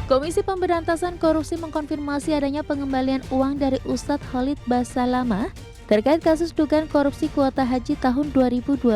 Komisi Pemberantasan Korupsi mengkonfirmasi adanya pengembalian uang dari Ustadz Khalid Basalamah terkait kasus dugaan korupsi kuota haji tahun 2024.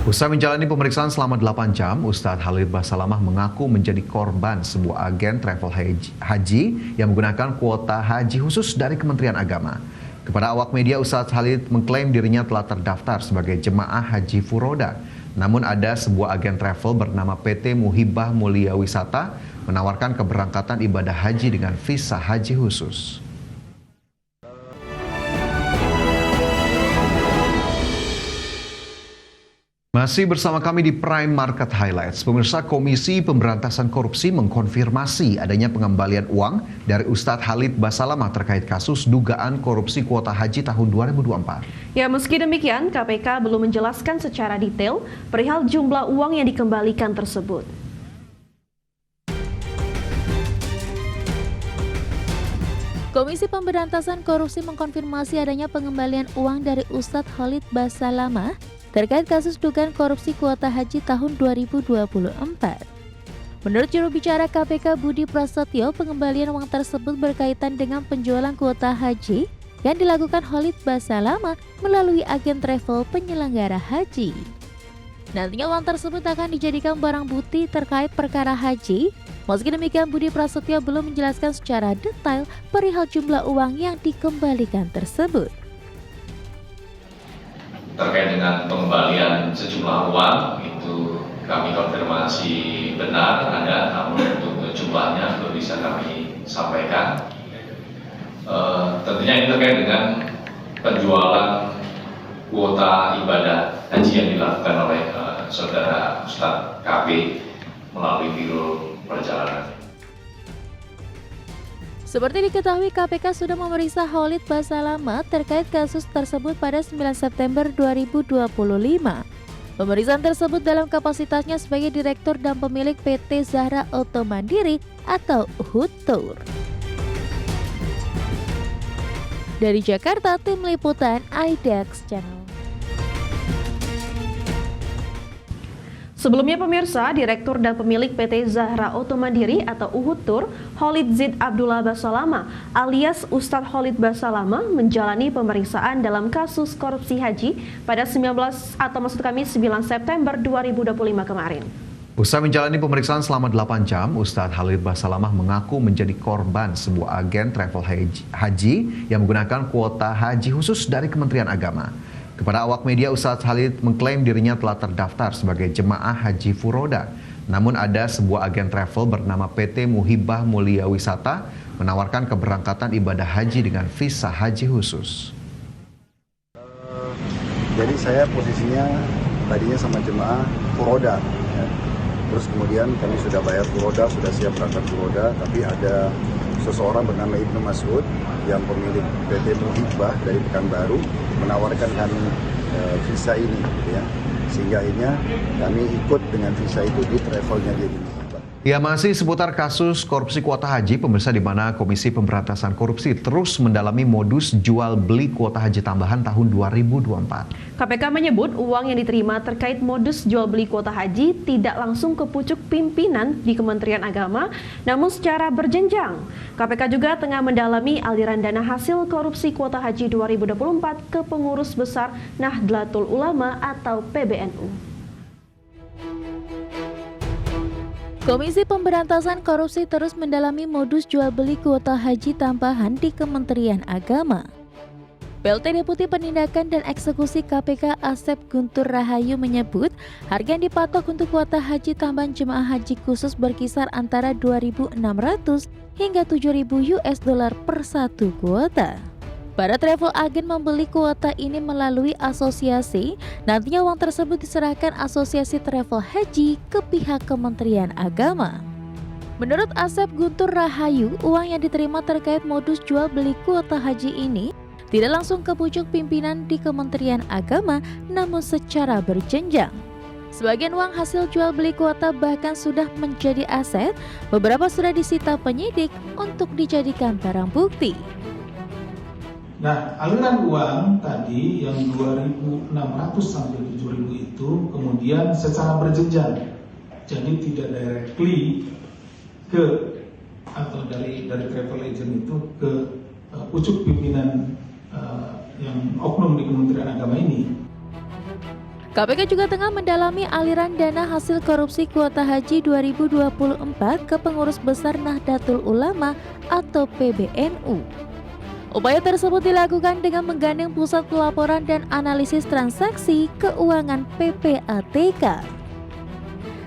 Usai menjalani pemeriksaan selama 8 jam, Ustadz Khalid Basalamah mengaku menjadi korban sebuah agen travel haji yang menggunakan kuota haji khusus dari Kementerian Agama. Kepada awak media, Ustadz Khalid mengklaim dirinya telah terdaftar sebagai jemaah haji furoda. Namun ada sebuah agen travel bernama PT Muhibah Mulia Wisata menawarkan keberangkatan ibadah haji dengan visa haji khusus. Masih bersama kami di Prime Market Highlights. Pemirsa, Komisi Pemberantasan Korupsi mengkonfirmasi adanya pengembalian uang dari Ustadz Khalid Basalamah terkait kasus dugaan korupsi kuota haji tahun 2024. Ya, meski demikian, KPK belum menjelaskan secara detail perihal jumlah uang yang dikembalikan tersebut. Komisi Pemberantasan Korupsi mengkonfirmasi adanya pengembalian uang dari Ustadz Khalid Basalamah terkait kasus dugaan korupsi kuota haji tahun 2024. Menurut juru bicara KPK Budi Prasetyo, pengembalian uang tersebut berkaitan dengan penjualan kuota haji yang dilakukan Khalid Basalamah melalui agen travel penyelenggara haji. Nantinya uang tersebut akan dijadikan barang bukti terkait perkara haji. Meski demikian, Budi Prasetyo belum menjelaskan secara detail perihal jumlah uang yang dikembalikan tersebut. Terkait dengan pengembalian sejumlah uang, itu kami konfirmasi benar ada, namun untuk jumlahnya belum bisa kami sampaikan. Tentunya ini terkait dengan penjualan kuota ibadah haji yang dilakukan oleh saudara Ustadz KB melalui Biro Perjalanan. Seperti diketahui, KPK sudah memeriksa Khalid Basalamah terkait kasus tersebut pada 9 September 2025. Pemeriksaan tersebut dalam kapasitasnya sebagai Direktur dan pemilik PT Zahra Auto Mandiri atau Uhud-Tour. Dari Jakarta, tim liputan IDX Channel. Sebelumnya pemirsa, Direktur dan pemilik PT Zahra Auto Mandiri atau Uhud-Tour, Khalid Zid Abdullah Basalamah alias Ustadz Khalid Basalamah menjalani pemeriksaan dalam kasus korupsi haji pada 9 September 2025 kemarin. Usai menjalani pemeriksaan selama 8 jam, Ustadz Khalid Basalamah mengaku menjadi korban sebuah agen travel haji yang menggunakan kuota haji khusus dari Kementerian Agama. Kepada awak media, Ustadz Khalid mengklaim dirinya telah terdaftar sebagai jemaah haji furoda. Namun ada sebuah agen travel bernama PT Muhibah Mulia Wisata menawarkan keberangkatan ibadah haji dengan visa haji khusus. Jadi saya posisinya tadinya sama jemaah furoda, ya. Terus kemudian kami sudah bayar furoda, sudah siap berangkat furoda, tapi ada seseorang bernama Ibnu Mas'ud yang pemilik PT Muhibah dari Pekanbaru menawarkan kami visa ini, ya, sehingga akhirnya kami ikut dengan visa itu di travelnya dia di Muhibah. Ya, masih seputar kasus korupsi kuota haji, pemirsa, di mana Komisi Pemberantasan Korupsi terus mendalami modus jual beli kuota haji tambahan tahun 2024. KPK menyebut uang yang diterima terkait modus jual beli kuota haji tidak langsung ke pucuk pimpinan di Kementerian Agama, namun secara berjenjang. KPK juga tengah mendalami aliran dana hasil korupsi kuota haji 2024 ke pengurus besar Nahdlatul Ulama atau PBNU. Komisi Pemberantasan Korupsi terus mendalami modus jual beli kuota haji tambahan di Kementerian Agama. PLT Deputi Penindakan dan Eksekusi KPK Asep Guntur Rahayu menyebut harga yang dipatok untuk kuota haji tambahan jemaah haji khusus berkisar antara 2.600 hingga 7.000 US dollar per satu kuota. Para travel agen membeli kuota ini melalui asosiasi. Nantinya uang tersebut diserahkan Asosiasi Travel Haji ke pihak Kementerian Agama. Menurut Asep Guntur Rahayu, uang yang diterima terkait modus jual beli kuota haji ini tidak langsung ke pucuk pimpinan di Kementerian Agama, namun secara berjenjang. Sebagian uang hasil jual beli kuota bahkan sudah menjadi aset, beberapa sudah disita penyidik untuk dijadikan barang bukti. Nah, aliran uang tadi yang 2.600 sampai 7.000 itu kemudian secara berjenjang. Jadi tidak directly ke atau dari travel agent itu ke pucuk pimpinan yang oknum di Kementerian Agama ini. KPK juga tengah mendalami aliran dana hasil korupsi kuota haji 2024 ke pengurus besar Nahdlatul Ulama atau PBNU. Upaya tersebut dilakukan dengan menggandeng Pusat Pelaporan dan Analisis Transaksi Keuangan PPATK.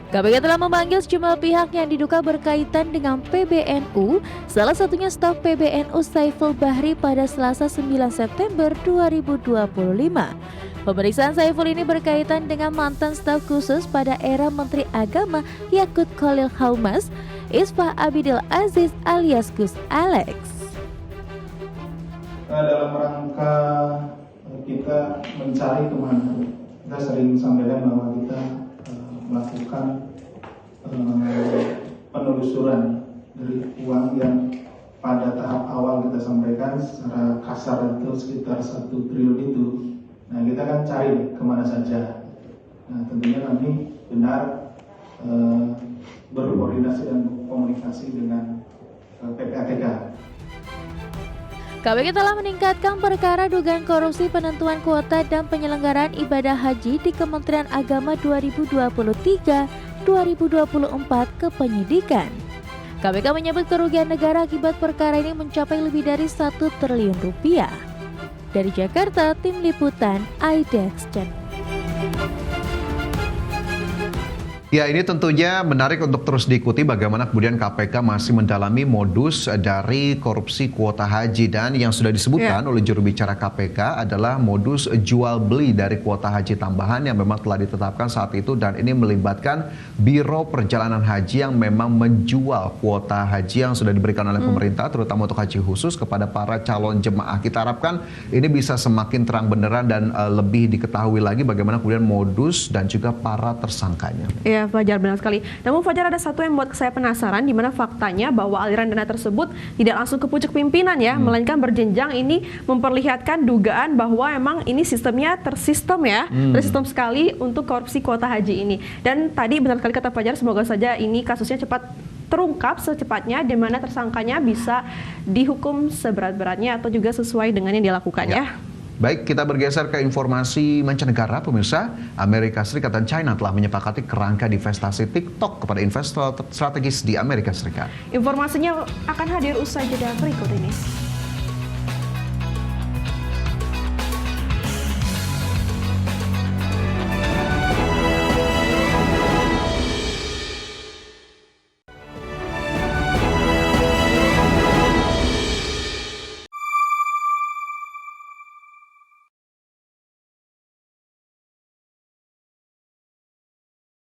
KPK telah memanggil sejumlah pihak yang diduga berkaitan dengan PBNU, salah satunya staf PBNU Saiful Bahri pada Selasa 9 September 2025. Pemeriksaan Saiful ini berkaitan dengan mantan staf khusus pada era Menteri Agama Yakut Khalil Haumas, Isfah Abidil Aziz alias Gus Alex. Dalam rangka kita mencari kemana, kita sering sampaikan bahwa kita melakukan penelusuran dari uang yang pada tahap awal kita sampaikan secara kasar itu sekitar 1 triliun itu. Nah, kita kan cari kemana saja. Nah, tentunya kami benar berkoordinasi dan komunikasi dengan PPATK. KPK telah meningkatkan perkara dugaan korupsi penentuan kuota dan penyelenggaraan ibadah haji di Kementerian Agama 2023-2024 ke penyidikan. KPK menyebut kerugian negara akibat perkara ini mencapai lebih dari 1 triliun rupiah. Dari Jakarta, Tim Liputan IDEX Channel. Ya, ini tentunya menarik untuk terus diikuti bagaimana kemudian KPK masih mendalami modus dari korupsi kuota haji, dan yang sudah disebutkan oleh juru bicara KPK adalah modus jual beli dari kuota haji tambahan yang memang telah ditetapkan saat itu, dan ini melibatkan Biro Perjalanan Haji yang memang menjual kuota haji yang sudah diberikan oleh pemerintah terutama untuk haji khusus kepada para calon jemaah. Kita harapkan ini bisa semakin terang benderang dan lebih diketahui lagi bagaimana kemudian modus dan juga para tersangkanya. Ya, Fajar, benar sekali. Namun Fajar, ada satu yang membuat saya penasaran, di mana faktanya bahwa aliran dana tersebut tidak langsung ke pucuk pimpinan ya, melainkan berjenjang. Ini memperlihatkan dugaan bahwa emang ini sistemnya tersistem ya, tersistem sekali untuk korupsi kuota haji ini. Dan tadi benar sekali kata Fajar, semoga saja ini kasusnya cepat terungkap secepatnya, di mana tersangkanya bisa dihukum seberat-beratnya atau juga sesuai dengan yang dilakukan ya. Baik, kita bergeser ke informasi mancanegara, pemirsa. Amerika Serikat dan China telah menyepakati kerangka divestasi TikTok kepada investor strategis di Amerika Serikat. Informasinya akan hadir usai jeda berikut ini.